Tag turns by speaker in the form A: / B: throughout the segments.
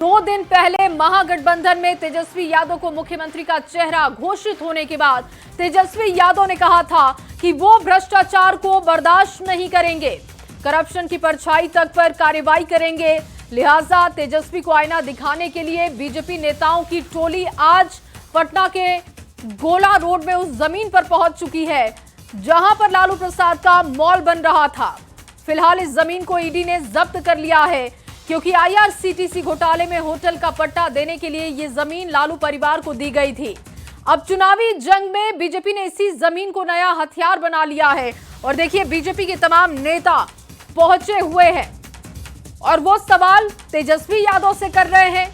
A: 2 दिन पहले महागठबंधन में तेजस्वी यादव को मुख्यमंत्री का चेहरा घोषित होने के बाद तेजस्वी यादव ने कहा था कि वो भ्रष्टाचार को बर्दाश्त नहीं करेंगे, करप्शन की परछाई तक पर कार्रवाई करेंगे। लिहाजा तेजस्वी को आईना दिखाने के लिए बीजेपी नेताओं की टोली आज पटना के गोला रोड में उस जमीन पर पहुंच चुकी है जहां पर लालू प्रसाद का मॉल बन रहा था। फिलहाल इस जमीन को ईडी ने जब्त कर लिया है क्योंकि आईआरसीटीसी घोटाले में होटल का पट्टा देने के लिए ये जमीन लालू परिवार को दी गई थी। अब चुनावी जंग में बीजेपी ने इसी जमीन को नया हथियार बना लिया है और देखिए बीजेपी के तमाम नेता पहुंचे हुए हैं और वो सवाल तेजस्वी यादव से कर रहे हैं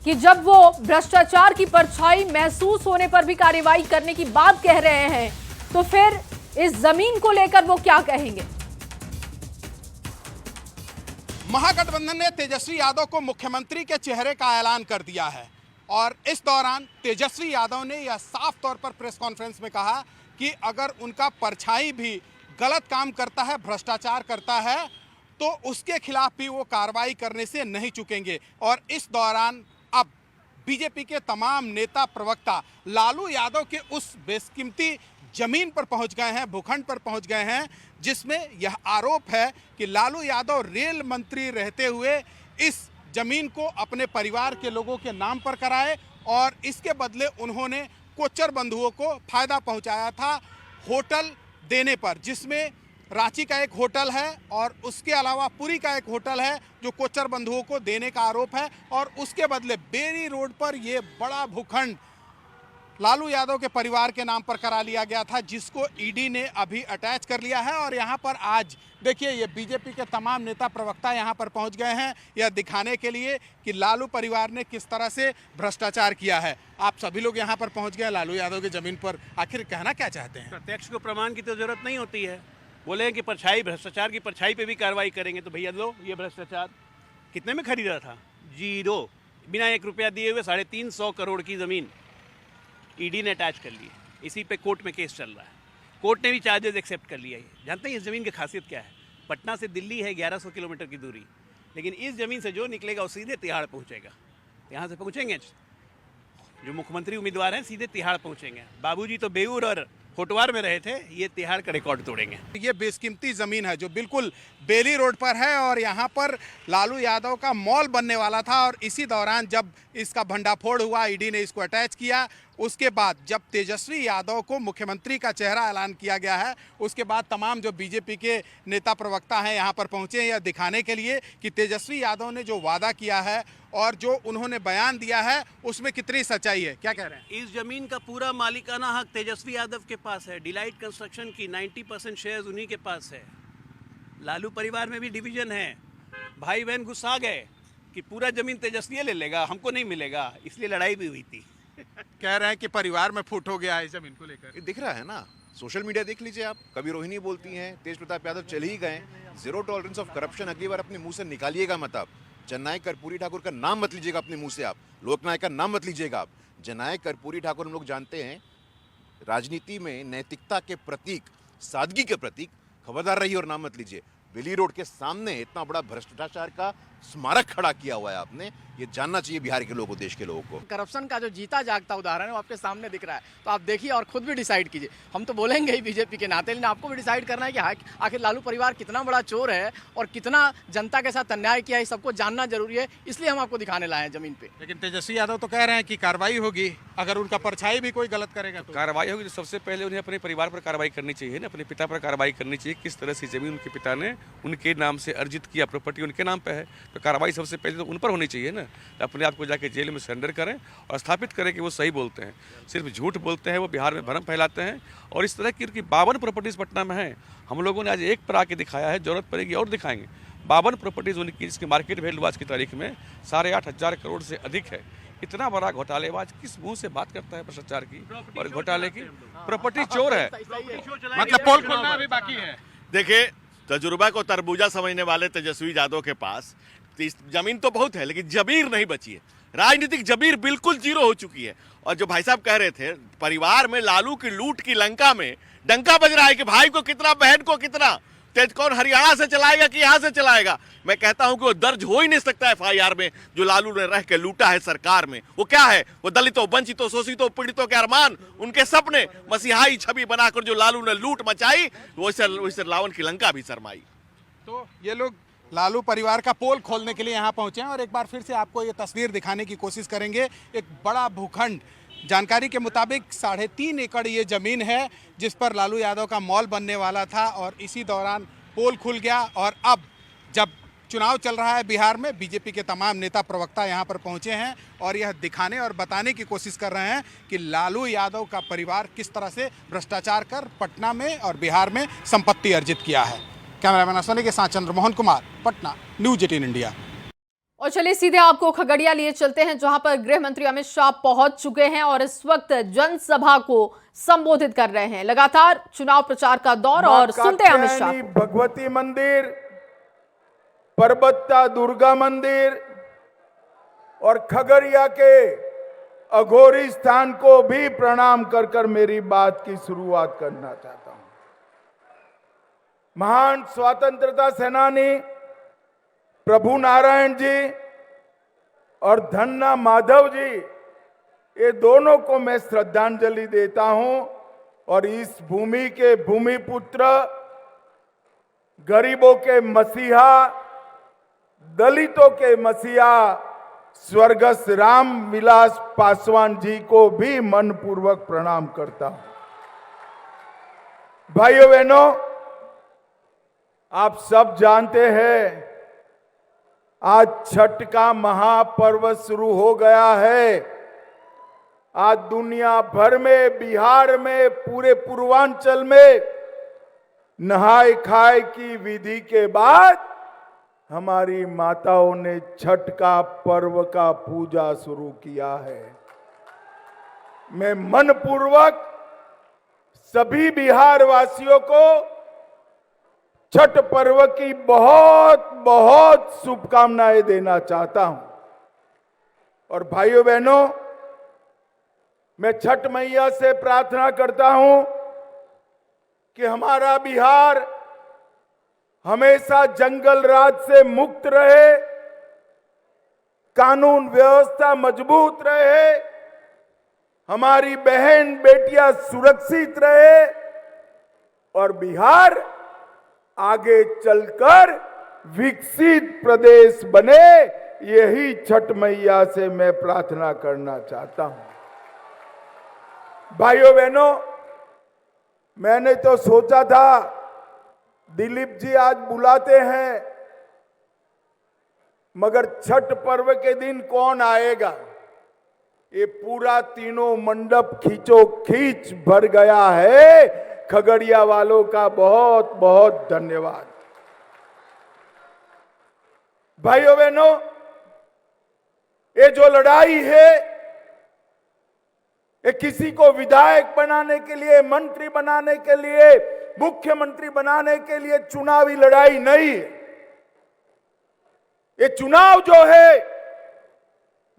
A: कि जब वो भ्रष्टाचार की परछाई महसूस होने पर भी कार्रवाई करने की बात कह रहे हैं तो फिर इस जमीन को लेकर वो क्या कहेंगे।
B: महागठबंधन ने तेजस्वी यादव को मुख्यमंत्री के चेहरे का ऐलान कर दिया है और इस दौरान तेजस्वी यादव ने यह साफ तौर पर प्रेस कॉन्फ्रेंस में कहा कि अगर उनका परछाई भी गलत काम करता है, भ्रष्टाचार करता है, तो उसके खिलाफ भी वो कार्रवाई करने से नहीं चूकेंगे। और इस दौरान अब बीजेपी के तमाम नेता प्रवक्ता लालू यादव के उस बेशकीमती जमीन पर पहुंच गए हैं, भूखंड पर पहुंच गए हैं, जिसमें यह आरोप है कि लालू यादव रेल मंत्री रहते हुए इस जमीन को अपने परिवार के लोगों के नाम पर कराए और इसके बदले उन्होंने कोचर बंधुओं को फायदा पहुंचाया था होटल देने पर, जिसमें रांची का एक होटल है और उसके अलावा पुरी का एक होटल है जो कोचर बंधुओं को देने का आरोप है। और उसके बदले बेरी रोड पर यह बड़ा भूखंड लालू यादव के परिवार के नाम पर करा लिया गया था, जिसको ईडी ने अभी अटैच कर लिया है। और यहाँ पर आज देखिए ये बीजेपी के तमाम नेता प्रवक्ता यहाँ पर पहुँच गए हैं यह दिखाने के लिए कि लालू परिवार ने किस तरह से भ्रष्टाचार किया है। आप सभी लोग यहाँ पर पहुँच गए लालू यादव की जमीन पर, आखिर कहना क्या चाहते हैं?
C: प्रत्यक्ष को प्रमाण की तो जरूरत नहीं होती है। बोले कि परछाई, भ्रष्टाचार की परछाई पे भी कार्रवाई करेंगे, तो भैया लो ये भ्रष्टाचार कितने में खरीदा था? 0, बिना 1 रुपया दिए हुए 350 करोड़ की ज़मीन ईडी ने अटैच कर ली। इसी पे कोर्ट में केस चल रहा है, कोर्ट ने भी चार्जेस एक्सेप्ट कर लिया है। जानते हैं इस ज़मीन की खासियत क्या है? पटना से दिल्ली है 1100 किलोमीटर की दूरी, लेकिन इस ज़मीन से जो निकलेगा वो सीधे तिहाड़ पहुँचेगा। यहाँ से पहुँचेंगे जो मुख्यमंत्री उम्मीदवार हैं, सीधे तिहाड़ पहुँचेंगे। बाबूजी तो बेऊर और होटवार में रहे थे, ये तिहाड़ का रिकॉर्ड तोड़ेंगे।
B: ये बेशकीमती ज़मीन है जो बिल्कुल बेली रोड पर है और यहाँ पर लालू यादव का मॉल बनने वाला था और इसी दौरान जब इसका भंडाफोड़ हुआ, ईडी ने इसको अटैच किया। उसके बाद जब तेजस्वी यादव को मुख्यमंत्री का चेहरा ऐलान किया गया है, उसके बाद तमाम जो बीजेपी के नेता प्रवक्ता हैं यहाँ पर पहुँचे हैं यह दिखाने के लिए कि तेजस्वी यादव ने जो वादा किया है और जो उन्होंने बयान दिया है उसमें कितनी सच्चाई है। क्या कह रहे हैं?
C: इस जमीन का पूरा मालिकाना हक तेजस्वी यादव के पास है। डिलाइट कंस्ट्रक्शन की 90% शेयर्स उन्हीं के पास है। लालू परिवार में भी डिवीजन है। भाई बहन गुस्सा गए कि पूरा जमीन तेजस्वी ले लेगा, हमको नहीं मिलेगा, इसलिए लड़ाई भी हुई थी।
B: कह रहे हैं कि परिवार में फूट हो गया है इस जमीन को लेकर।
D: दिख रहा है ना, सोशल मीडिया देख लीजिए आप। कभी रोहिणी बोलती हैं, तेज प्रताप यादव चले ही गए। 0 टॉलरेंस ऑफ करप्शन अगली बार अपने मुंह से निकालिएगा मत आप। जननायक कर्पूरी ठाकुर का नाम मत लीजिएगा अपने मुंह से आप। लोकनायक का नाम मत लीजिएगा आप। जननायक कर्पूरी ठाकुर हम लोग जानते हैं राजनीति में नैतिकता के प्रतीक, सादगी के प्रतीक। खबरदार रहिए और नाम मत लीजिए। बेली रोड के सामने इतना बड़ा भ्रष्टाचार का स्मारक खड़ा किया हुआ है आपने, ये जानना चाहिए बिहार के लोगों को, देश के लोगों को।
E: करप्शन का जो जीता जागता उदाहरण है वो आपके सामने दिख रहा है, तो आप देखिए और खुद भी डिसाइड कीजिए। हम तो बोलेंगे ही बीजेपी के नाते, लेकिन आपको भी डिसाइड करना है कि आखिर लालू परिवार कितना बड़ा चोर है और कितना जनता के साथ अन्याय किया है, सबको जानना जरूरी है। इसलिए हम आपको दिखाने लाए हैं जमीन पे।
B: लेकिन तेजस्वी यादव तो कह रहे हैं कि कार्रवाई होगी अगर उनका परछाई भी कोई गलत करेगा तो।
F: कार्रवाई होगी तो सबसे पहले उन्हें अपने परिवार पर कार्रवाई करनी चाहिए ना, अपने पिता पर कार्रवाई करनी चाहिए। किस तरह से जमीन उनके पिता ने उनके नाम से अर्जित किया, प्रॉपर्टी उनके नाम पे है, तो कार्रवाई सबसे पहले तो उन पर होनी चाहिए ना। अपने आप को जाके जेल में सरेंडर करें और स्थापित करें कि वो सही बोलते हैं, सिर्फ झूठ बोलते हैं, वो बिहार में भ्रम फैलाते हैं। और इस तरह की उनकी 52 प्रॉपर्टीज़ पटना में हैं। हम लोगों ने आज एक पर आके दिखाया है, जरूरत पड़ेगी और दिखाएंगे। 52 प्रॉपर्टीज़ उनकी, जिसकी मार्केट वैल्यू आज की तारीख में 8,500 करोड़ से अधिक है। इतना बड़ा घोटालेबाज किस मुंह से बात करता है भ्रष्टाचार की और घोटाले की? प्रॉपर्टी चोर है,
B: मतलब पोल खोलना अभी बाकी है।
G: देखिए, तजुर्बा को तरबूजा समझने वाले तेजस्वी यादव के पास जमीन तो बहुत है, लेकिन जबीर नहीं बची है। राजनीतिक जबीर बिल्कुल 0 हो चुकी है। और जो भाई साहब कह रहे थे परिवार में लालू की लूट की लंका में डंका बज रहा है कि भाई को कितना, बहन को कितना, तेज कौन हरियाणा से चलाएगा कि यहाँ से चलाएगा? मैं कहता हूं कि वो दर्ज हो ही नहीं सकता एफआईआर में, जो लालू ने रह के लूटा है सरकार में। वो क्या है? वो दलितों, वंचितों, शोषितों, पीड़ितों के अरमान, उनके सपने, मसीहाई छवि बनाकर जो लालू ने लूट मचाई, वैसे रावण की लंका भी शर्माई।
B: तो ये लोग लालू परिवार का पोल खोलने के लिए यहाँ पहुंचे हैं और एक बार फिर से आपको ये तस्वीर दिखाने की कोशिश करेंगे। एक बड़ा भूखंड, जानकारी के मुताबिक 3.5 एकड़ ये ज़मीन है जिस पर लालू यादव का मॉल बनने वाला था और इसी दौरान पोल खुल गया। और अब जब चुनाव चल रहा है बिहार में, बीजेपी के तमाम नेता प्रवक्ता यहाँ पर पहुँचे हैं और यह दिखाने और बताने की कोशिश कर रहे हैं कि लालू यादव का परिवार किस तरह से भ्रष्टाचार कर पटना में और बिहार में संपत्ति अर्जित किया है। कैमरामैन असोनी के साथ चंद्रमोहन कुमार, पटना, न्यूज़ 18 इंडिया।
A: और चलिए सीधे आपको खगड़िया लिए चलते हैं, जहां पर गृह मंत्री अमित शाह पहुंच चुके हैं और इस वक्त जनसभा को संबोधित कर रहे हैं। लगातार चुनाव प्रचार का दौर और सुनते हैं अमित शाह।
H: भगवती मंदिर, परबत्ता दुर्गा मंदिर और खगड़िया के अघोरी स्थान को भी प्रणाम कर कर मेरी बात की शुरुआत करना चाहता हूं। महान स्वतंत्रता सेनानी प्रभु नारायण जी और धन्ना माधव जी, ये दोनों को मैं श्रद्धांजलि देता हूं और इस भूमि के भूमिपुत्र, गरीबों के मसीहा, दलितों के मसीहा स्वर्गस्थ राम विलास पासवान जी को भी मनपूर्वक प्रणाम करता हूं। भाइयों बहनों, आप सब जानते हैं आज छठ का महापर्व शुरू हो गया है। आज दुनिया भर में, बिहार में, पूरे पूर्वांचल में नहाय खाए की विधि के बाद हमारी माताओं ने छठ का पर्व का पूजा शुरू किया है। मैं मनपूर्वक सभी बिहार वासियों को छठ पर्व की बहुत बहुत शुभकामनाएं देना चाहता हूं। और भाइयों बहनों, मैं छठ मैया से प्रार्थना करता हूं कि हमारा बिहार हमेशा जंगल राज से मुक्त रहे, कानून व्यवस्था मजबूत रहे, हमारी बहन बेटियां सुरक्षित रहे और बिहार आगे चलकर विकसित प्रदेश बने। यही छठ मैया से मैं प्रार्थना करना चाहता हूं। भाइयों बहनों, मैंने तो सोचा था दिलीप जी आज बुलाते हैं, मगर छठ पर्व के दिन कौन आएगा? ये पूरा तीनों मंडप खींचो खींच भर गया है। खगड़िया वालों का बहुत बहुत धन्यवाद। भाइयों बहनों, ये जो लड़ाई है, ये किसी को विधायक बनाने के लिए, मंत्री बनाने के लिए, मुख्यमंत्री बनाने के लिए चुनावी लड़ाई नहीं है। ये चुनाव जो है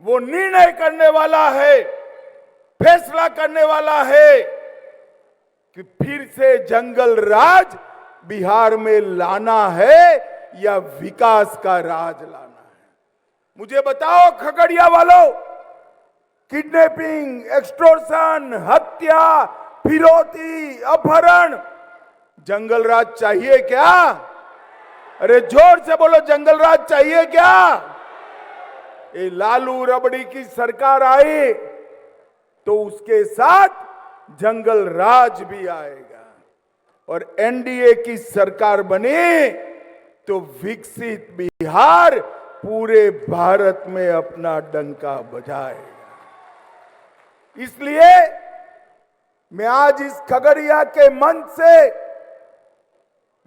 H: वो निर्णय करने वाला है, फैसला करने वाला है कि फिर से जंगल राज बिहार में लाना है या विकास का राज लाना है। मुझे बताओ खगड़िया वालों, किडनैपिंग, एक्सटॉर्शन, हत्या, फिरौती, अपहरण, जंगल राज चाहिए क्या? अरे जोर से बोलो, जंगल राज चाहिए क्या? ये लालू रबड़ी की सरकार आई तो उसके साथ जंगल राज भी आएगा और एनडीए की सरकार बने तो विकसित बिहार पूरे भारत में अपना डंका बजाएगा। इसलिए मैं आज इस खगड़िया के मंच से,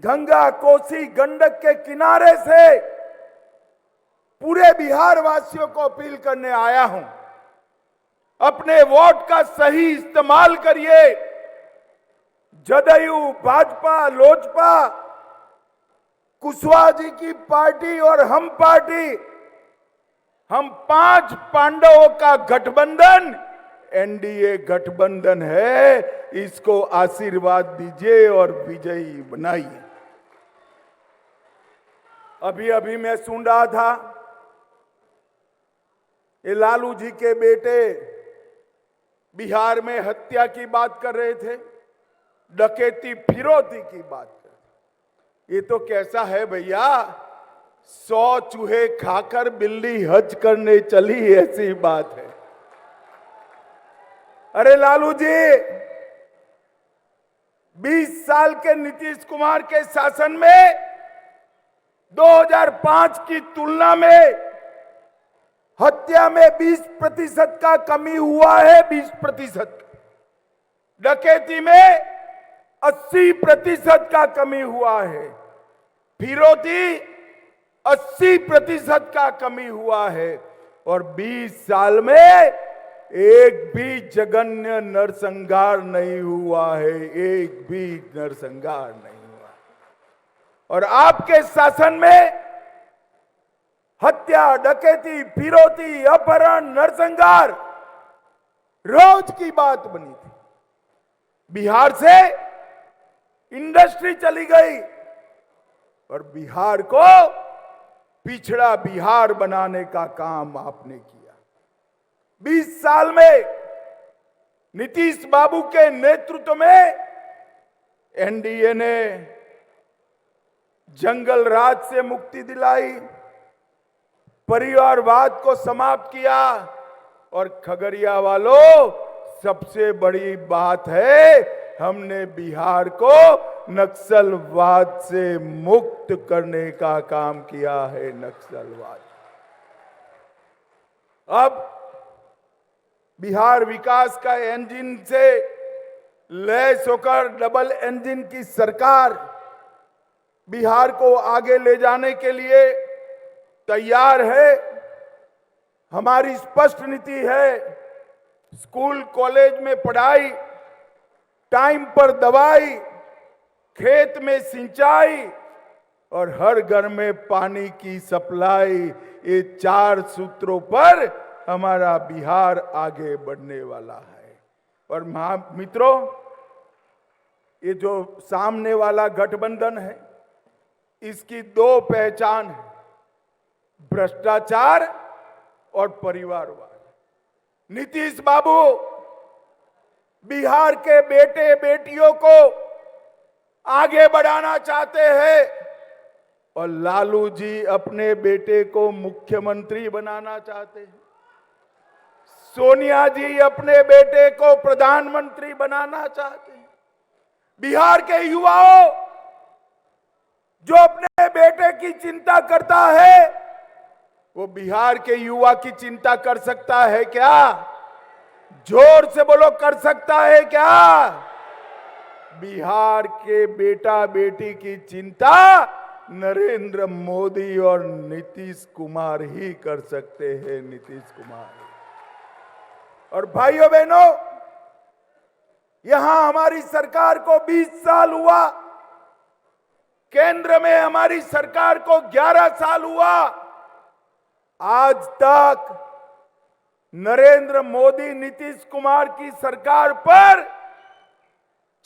H: गंगा कोसी गंडक के किनारे से पूरे बिहार वासियों को अपील करने आया हूं, अपने वोट का सही इस्तेमाल करिए। जदयू, भाजपा, लोजपा, कुशवाहा जी की पार्टी और हम पार्टी, हम 5 पांडवों का गठबंधन एनडीए गठबंधन है। इसको आशीर्वाद दीजिए और विजयी बनाइए। अभी अभी मैं सुन रहा था, ये लालू जी के बेटे बिहार में हत्या की बात कर रहे थे, डकैती फिरौती की बात कर रहे। ये तो कैसा है भैया, 100 चूहे खाकर बिल्ली हज करने चली, ऐसी बात है। अरे लालू जी, 20 साल के नीतीश कुमार के शासन में 2005 की तुलना में हत्या में 20% का कमी हुआ है, 20%। डकैती में 80% का कमी हुआ है, फिरौती 80% का कमी हुआ है, और 20 साल में एक भी जघन्य नरसंहार नहीं हुआ है, एक भी नरसंहार नहीं हुआ। और आपके शासन में हत्या, डकैती, फिरौती, अपहरण, नरसंहार रोज की बात बनी थी। बिहार से इंडस्ट्री चली गई और बिहार को पिछड़ा बिहार बनाने का काम आपने किया। 20 साल में नीतीश बाबू के नेतृत्व में एनडीए ने जंगल राज से मुक्ति दिलाई, परिवारवाद को समाप्त किया, और खगड़िया वालों, सबसे बड़ी बात है, हमने बिहार को नक्सलवाद से मुक्त करने का काम किया है। नक्सलवाद अब बिहार विकास का इंजन से लैस होकर डबल इंजन की सरकार बिहार को आगे ले जाने के लिए तैयार है। हमारी स्पष्ट नीति है, स्कूल कॉलेज में पढ़ाई, टाइम पर दवाई, खेत में सिंचाई और हर घर में पानी की सप्लाई, ये 4 सूत्रों पर हमारा बिहार आगे बढ़ने वाला है। और मित्रों, ये जो सामने वाला गठबंधन है, इसकी 2 पहचान है, भ्रष्टाचार और परिवारवाद। नीतीश बाबू बिहार के बेटे बेटियों को आगे बढ़ाना चाहते हैं और लालू जी अपने बेटे को मुख्यमंत्री बनाना चाहते हैं। सोनिया जी अपने बेटे को प्रधानमंत्री बनाना चाहते हैं। बिहार के युवाओं, जो अपने बेटे की चिंता करता है, वो बिहार के युवा की चिंता कर सकता है क्या? जोर से बोलो, कर सकता है क्या? बिहार के बेटा बेटी की चिंता नरेंद्र मोदी और नीतीश कुमार ही कर सकते हैं, नीतीश कुमार। और भाइयों बहनों, यहां हमारी सरकार को 20 साल हुआ, केंद्र में हमारी सरकार को 11 साल हुआ। आज तक नरेंद्र मोदी नीतीश कुमार की सरकार पर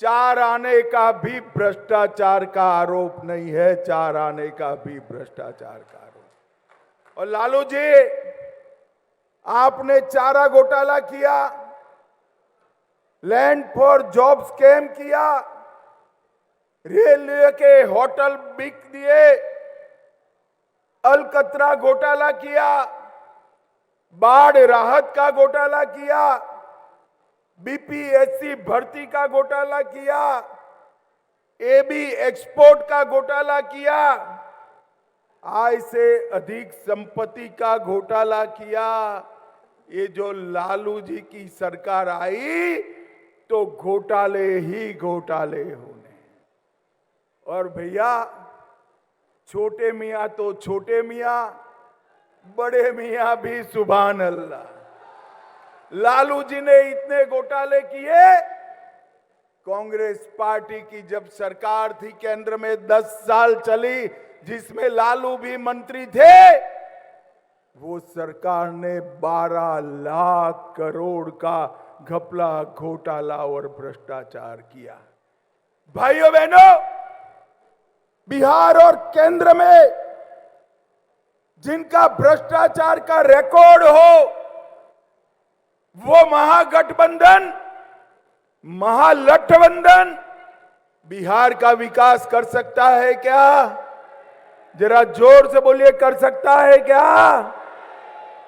H: 4 आने का भी भ्रष्टाचार का आरोप नहीं है, 4 आने का भी भ्रष्टाचार का आरोप। और लालू जी, आपने चारा घोटाला किया, लैंड फॉर जॉब स्कैम किया, रेलवे के होटल बिक दिए, अलकतरा घोटाला किया, बाढ़ राहत का घोटाला किया, बीपीएससी भर्ती का घोटाला किया, एबी एक्सपोर्ट का घोटाला किया, आय से अधिक संपत्ति का घोटाला किया। ये जो लालू जी की सरकार आई तो घोटाले ही घोटाले होने। और भैया, छोटे मियां तो छोटे मियां, बड़े मियां भी सुभान अल्लाह। लालू जी ने इतने घोटाले किए, कांग्रेस पार्टी की जब सरकार थी केंद्र में 10 साल चली, जिसमें लालू भी मंत्री थे, वो सरकार ने 12 लाख करोड़ का घपला, घोटाला और भ्रष्टाचार किया। भाइयों बहनों, बिहार और केंद्र में जिनका भ्रष्टाचार का रिकॉर्ड हो, वो महागठबंधन, महालठबंधन बिहार का विकास कर सकता है क्या? जरा जोर से बोलिए, कर सकता है क्या?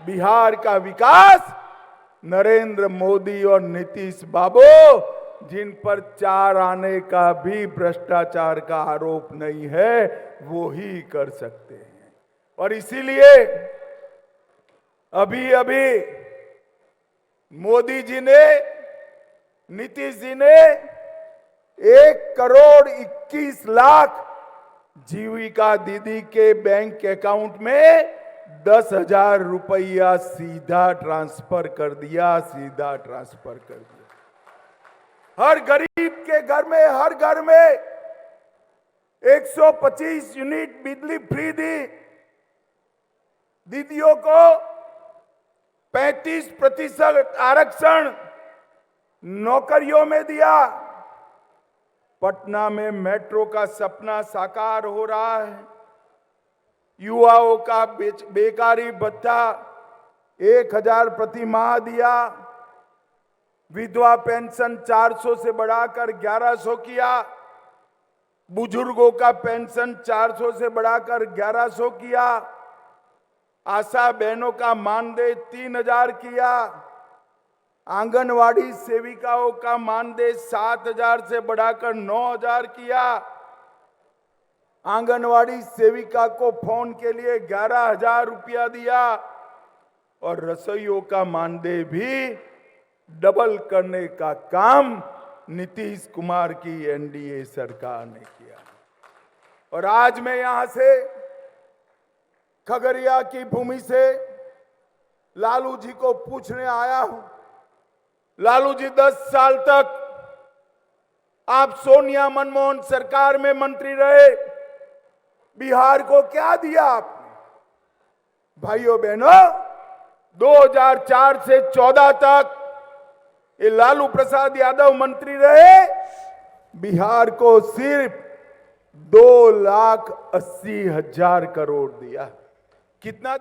H: बिहार का विकास नरेंद्र मोदी और नीतीश बाबू, जिन पर 4 आने का भी भ्रष्टाचार का आरोप नहीं है, वो ही कर सकते हैं। और इसीलिए अभी अभी मोदी जी ने, नीतीश जी ने 1,21,00,000 जीविका दीदी के बैंक अकाउंट में 10,000 रुपया सीधा ट्रांसफर कर दिया, सीधा ट्रांसफर कर दिया। हर गरीब के घर में, हर घर में 125 यूनिट बिजली फ्री दी। दीदियों को 35% आरक्षण नौकरियों में दिया। पटना में मेट्रो का सपना साकार हो रहा है। युवाओं का बेकारी भत्ता 1,000 प्रति माह दिया। विधवा पेंशन 400 से बढ़ाकर 1,100 किया। बुजुर्गों का पेंशन 400 से बढ़ाकर 1,100 किया। आशा बहनों का मानदेय 3,000 किया। आंगनवाड़ी सेविकाओं का मानदेय 7,000 से बढ़ाकर 9,000 किया। आंगनवाड़ी सेविका को फोन के लिए 11,000 रुपया दिया और रसोइयों का मानदेय भी डबल करने का काम नीतीश कुमार की एनडीए सरकार ने किया। और आज मैं यहां से खगड़िया की भूमि से लालू जी को पूछने आया हूं। लालू जी, 10 साल तक आप सोनिया मनमोहन सरकार में मंत्री रहे, बिहार को क्या दिया आपने? भाइयों बहनों, 2004 से 14 तक ये लालू प्रसाद यादव मंत्री रहे, बिहार को सिर्फ 2,80,000 करोड़ दिया। कितना?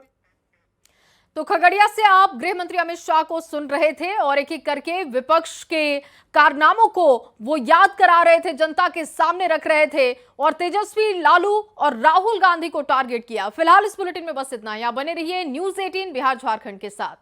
A: तो खगड़िया से आप गृह मंत्री अमित शाह को सुन रहे थे और एक एक करके विपक्ष के कारनामों को वो याद करा रहे थे, जनता के सामने रख रहे थे और तेजस्वी, लालू और राहुल गांधी को टारगेट किया। फिलहाल इस बुलेटिन में बस इतना। यहां बने रहिए न्यूज़ 18 बिहार झारखंड के साथ।